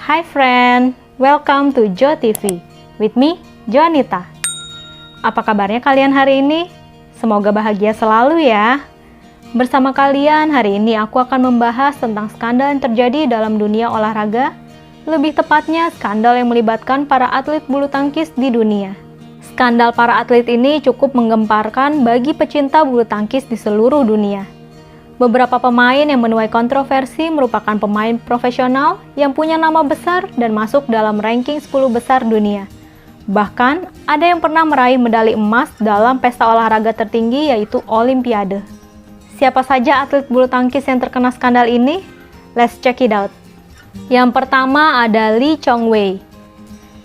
Hi friend, welcome to Jo TV. With me, Joanita. Apa kabarnya kalian hari ini? Semoga bahagia selalu ya. Bersama kalian hari ini aku akan membahas tentang skandal yang terjadi dalam dunia olahraga. Lebih tepatnya skandal yang melibatkan para atlet bulu tangkis di dunia. Skandal para atlet ini cukup menggemparkan bagi pecinta bulu tangkis di seluruh dunia. Beberapa pemain yang menuai kontroversi merupakan pemain profesional yang punya nama besar dan masuk dalam ranking 10 besar dunia. Bahkan, ada yang pernah meraih medali emas dalam pesta olahraga tertinggi yaitu Olimpiade. Siapa saja atlet bulu tangkis yang terkena skandal ini? Let's check it out. Yang pertama ada Lee Chong Wei.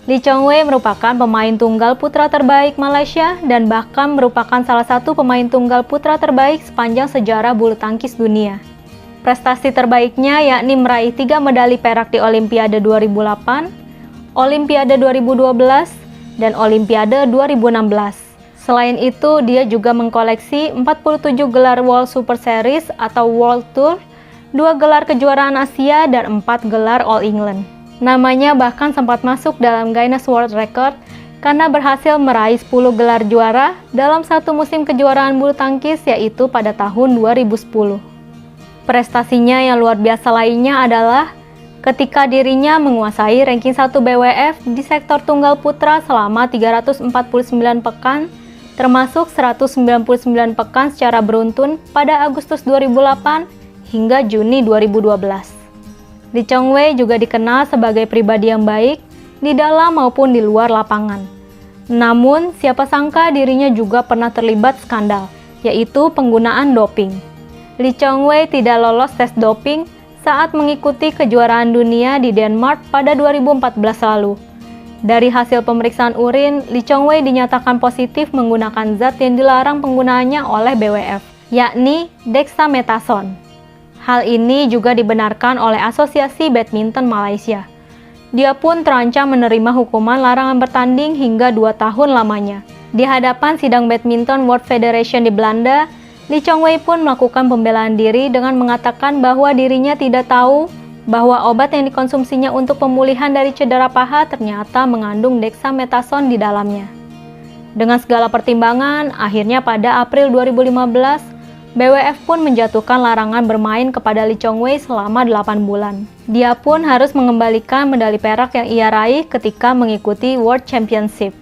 Lee Chong Wei merupakan pemain tunggal putra terbaik Malaysia dan bahkan merupakan salah satu pemain tunggal putra terbaik sepanjang sejarah bulu tangkis dunia. Prestasi terbaiknya yakni meraih 3 medali perak di Olimpiade 2008, Olimpiade 2012, dan Olimpiade 2016. Selain itu, dia juga mengkoleksi 47 gelar World Super Series atau World Tour, 2 gelar kejuaraan Asia, dan 4 gelar All England. Namanya bahkan sempat masuk dalam Guinness World Record karena berhasil meraih 10 gelar juara dalam satu musim kejuaraan bulu tangkis yaitu pada tahun 2010. Prestasinya yang luar biasa lainnya adalah ketika dirinya menguasai ranking 1 BWF di sektor tunggal putra selama 349 pekan, termasuk 199 pekan secara beruntun pada Agustus 2008 hingga Juni 2012. Lee Chong Wei juga dikenal sebagai pribadi yang baik di dalam maupun di luar lapangan. Namun, siapa sangka dirinya juga pernah terlibat skandal, yaitu penggunaan doping. Lee Chong Wei tidak lolos tes doping saat mengikuti kejuaraan dunia di Denmark pada 2014 lalu. Dari hasil pemeriksaan urin, Lee Chong Wei dinyatakan positif menggunakan zat yang dilarang penggunaannya oleh BWF, yakni dexamethasone. Hal ini juga dibenarkan oleh Asosiasi Badminton Malaysia. Dia pun terancam menerima hukuman larangan bertanding hingga 2 tahun lamanya. Di hadapan sidang Badminton World Federation di Belanda, Lee Chong Wei pun melakukan pembelaan diri dengan mengatakan bahwa dirinya tidak tahu bahwa obat yang dikonsumsinya untuk pemulihan dari cedera paha ternyata mengandung dexamethasone di dalamnya. Dengan segala pertimbangan, akhirnya pada April 2015, BWF pun menjatuhkan larangan bermain kepada Lee Chong Wei selama 8 bulan. Dia pun harus mengembalikan medali perak yang ia raih ketika mengikuti World Championship.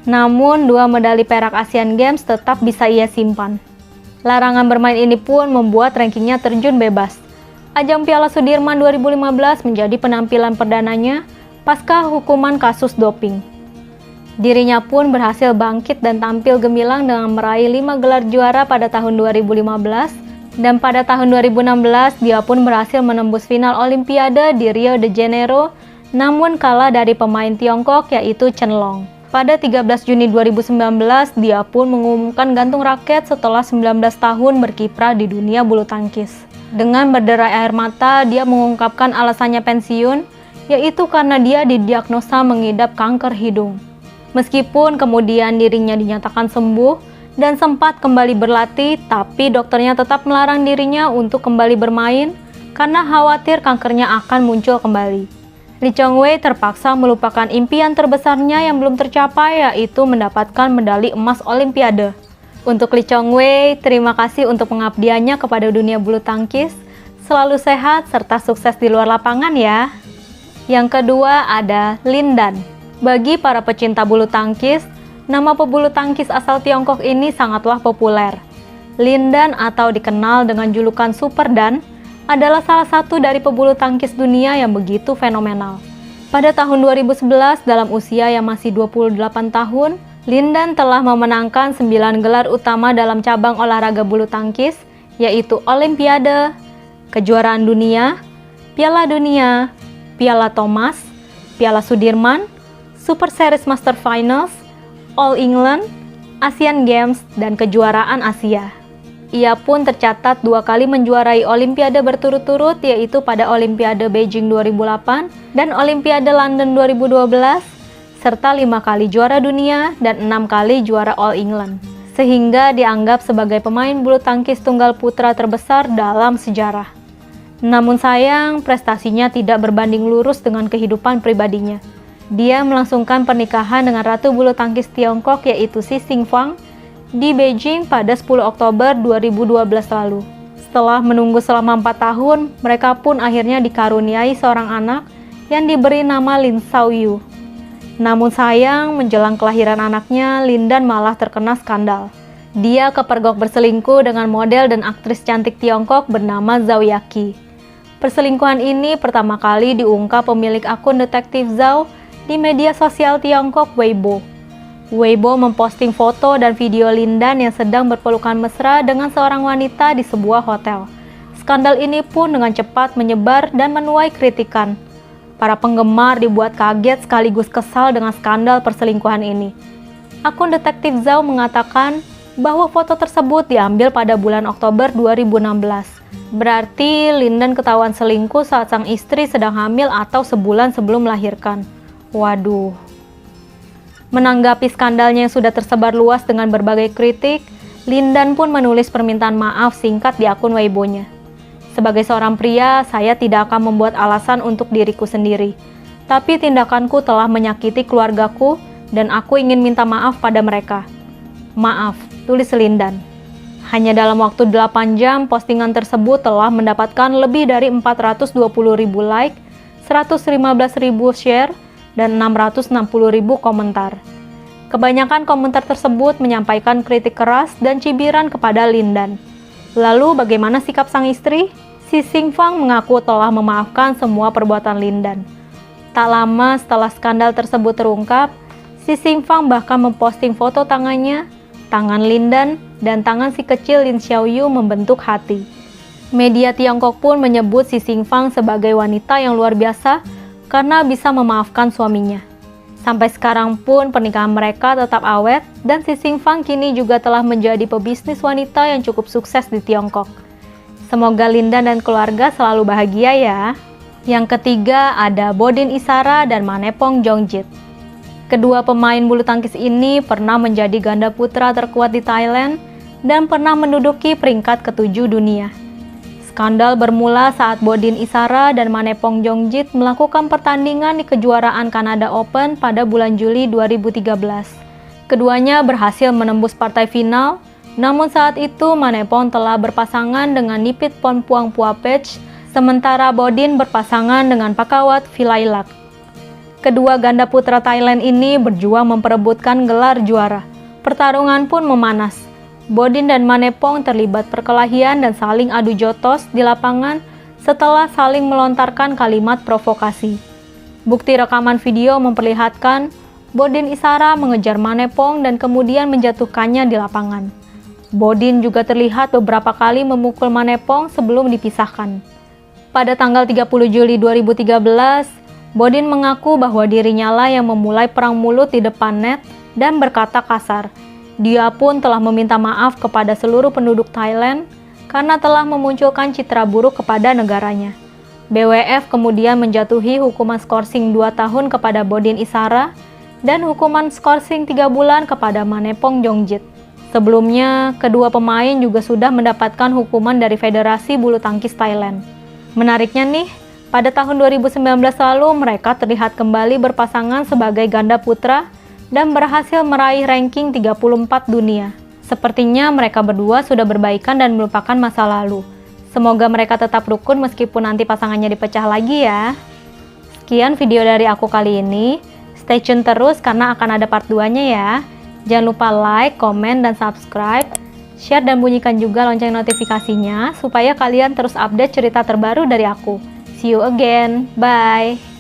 Namun, 2 medali perak Asian Games tetap bisa ia simpan. Larangan bermain ini pun membuat rankingnya terjun bebas. Ajang Piala Sudirman 2015 menjadi penampilan perdananya pasca hukuman kasus doping. Dirinya pun berhasil bangkit dan tampil gemilang dengan meraih 5 gelar juara pada tahun 2015 dan pada tahun 2016 dia pun berhasil menembus final Olimpiade di Rio de Janeiro namun kalah dari pemain Tiongkok yaitu Chen Long. Pada 13 Juni 2019 dia pun mengumumkan gantung raket setelah 19 tahun berkiprah di dunia bulu tangkis. Dengan berderai air mata dia mengungkapkan alasannya pensiun yaitu karena dia didiagnosa mengidap kanker hidung. Meskipun kemudian dirinya dinyatakan sembuh dan sempat kembali berlatih, tapi dokternya tetap melarang dirinya untuk kembali bermain karena khawatir kankernya akan muncul kembali. Lee Chong Wei terpaksa melupakan impian terbesarnya yang belum tercapai, yaitu mendapatkan medali emas Olimpiade. Untuk Lee Chong Wei, terima kasih untuk pengabdiannya kepada dunia bulu tangkis. Selalu sehat serta sukses di luar lapangan ya. Yang kedua ada Lin Dan. Bagi para pecinta bulu tangkis, nama pebulu tangkis asal Tiongkok ini sangatlah populer. Lin Dan atau dikenal dengan julukan Super Dan adalah salah satu dari pebulu tangkis dunia yang begitu fenomenal. Pada tahun 2011 dalam usia yang masih 28 tahun, Lin Dan telah memenangkan 9 gelar utama dalam cabang olahraga bulu tangkis, yaitu Olimpiade, Kejuaraan Dunia, Piala Dunia, Piala Thomas, Piala Sudirman, Super Series Master Finals, All England, Asian Games, dan kejuaraan Asia. Ia pun tercatat 2 kali menjuarai Olimpiade berturut-turut yaitu pada Olimpiade Beijing 2008 dan Olimpiade London 2012, serta 5 kali juara dunia dan 6 kali juara All England. Sehingga dianggap sebagai pemain bulu tangkis tunggal putra terbesar dalam sejarah. Namun sayang, prestasinya tidak berbanding lurus dengan kehidupan pribadinya. Dia melangsungkan pernikahan dengan ratu bulu tangkis Tiongkok yaitu Xi Xingfang di Beijing pada 10 Oktober 2012 lalu. Setelah menunggu selama 4 tahun, mereka pun akhirnya dikaruniai seorang anak yang diberi nama Lin Xiaoyu. Namun sayang, menjelang kelahiran anaknya, Lin Dan malah terkena skandal. Dia kepergok berselingkuh dengan model dan aktris cantik Tiongkok bernama Zhao Yaqi. Perselingkuhan ini pertama kali diungkap pemilik akun detektif Zhao di media sosial Tiongkok Weibo. Weibo memposting foto dan video Lin Dan yang sedang berpelukan mesra dengan seorang wanita di sebuah hotel. Skandal ini pun dengan cepat menyebar dan menuai kritikan. Para penggemar dibuat kaget sekaligus kesal dengan skandal perselingkuhan ini. Akun detektif Zhao mengatakan bahwa foto tersebut diambil pada bulan Oktober 2016. Berarti Lin Dan ketahuan selingkuh saat sang istri sedang hamil atau sebulan sebelum melahirkan. Waduh. Menanggapi skandalnya yang sudah tersebar luas dengan berbagai kritik, Lin Dan pun menulis permintaan maaf singkat di akun Weibo-nya. Sebagai seorang pria, saya tidak akan membuat alasan untuk diriku sendiri. Tapi tindakanku telah menyakiti keluargaku dan aku ingin minta maaf pada mereka. Maaf, tulis Lin Dan. Hanya dalam waktu 8 jam, postingan tersebut telah mendapatkan lebih dari 420.000 like, 115.000 share, dan 660.000 komentar. Kebanyakan komentar tersebut menyampaikan kritik keras dan cibiran kepada Lin Dan. Lalu bagaimana sikap sang istri? Xi Xingfang mengaku telah memaafkan semua perbuatan Lin Dan. Tak lama setelah skandal tersebut terungkap, Xi Xingfang bahkan memposting foto tangannya, tangan Lin Dan tangan si kecil Lin Xiaoyu membentuk hati. Media Tiongkok pun menyebut Xi Xingfang sebagai wanita yang luar biasa karena bisa memaafkan suaminya. Sampai sekarang pun pernikahan mereka tetap awet dan Xi Xingfang kini juga telah menjadi pebisnis wanita yang cukup sukses di Tiongkok. Semoga Lin Dan keluarga selalu bahagia ya. Yang ketiga ada Bodin Isara dan Manepong Jongjit. Kedua pemain bulu tangkis ini pernah menjadi ganda putra terkuat di Thailand dan pernah menduduki peringkat ke-7 dunia. Skandal bermula saat Bodin Isara dan Manepong Jongjit melakukan pertandingan di kejuaraan Canada Open pada bulan Juli 2013. Keduanya berhasil menembus partai final, namun saat itu Manepong telah berpasangan dengan Nipit Phompuang Phupech, sementara Bodin berpasangan dengan Pakawat Philailak. Kedua ganda putra Thailand ini berjuang memperebutkan gelar juara. Pertarungan pun memanas. Bodin dan Manepong terlibat perkelahian dan saling adu jotos di lapangan setelah saling melontarkan kalimat provokasi. Bukti rekaman video memperlihatkan Bodin Isara mengejar Manepong dan kemudian menjatuhkannya di lapangan. Bodin juga terlihat beberapa kali memukul Manepong sebelum dipisahkan. Pada tanggal 30 Juli 2013, Bodin mengaku bahwa dirinya lah yang memulai perang mulut di depan net dan berkata kasar. Dia pun telah meminta maaf kepada seluruh penduduk Thailand karena telah memunculkan citra buruk kepada negaranya. BWF kemudian menjatuhi hukuman skorsing 2 tahun kepada Bodin Isara dan hukuman skorsing 3 bulan kepada Manepong Jongjit. Sebelumnya, kedua pemain juga sudah mendapatkan hukuman dari Federasi Bulu Tangkis Thailand. Menariknya nih, pada tahun 2019 lalu mereka terlihat kembali berpasangan sebagai ganda putra dan berhasil meraih ranking 34 dunia. Sepertinya mereka berdua sudah berbaikan dan melupakan masa lalu. Semoga mereka tetap rukun meskipun nanti pasangannya dipecah lagi ya. Sekian video dari aku kali ini. Stay tune terus karena akan ada part 2-nya ya. Jangan lupa like, komen, dan subscribe. Share dan bunyikan juga lonceng notifikasinya supaya kalian terus update cerita terbaru dari aku. See you again. Bye.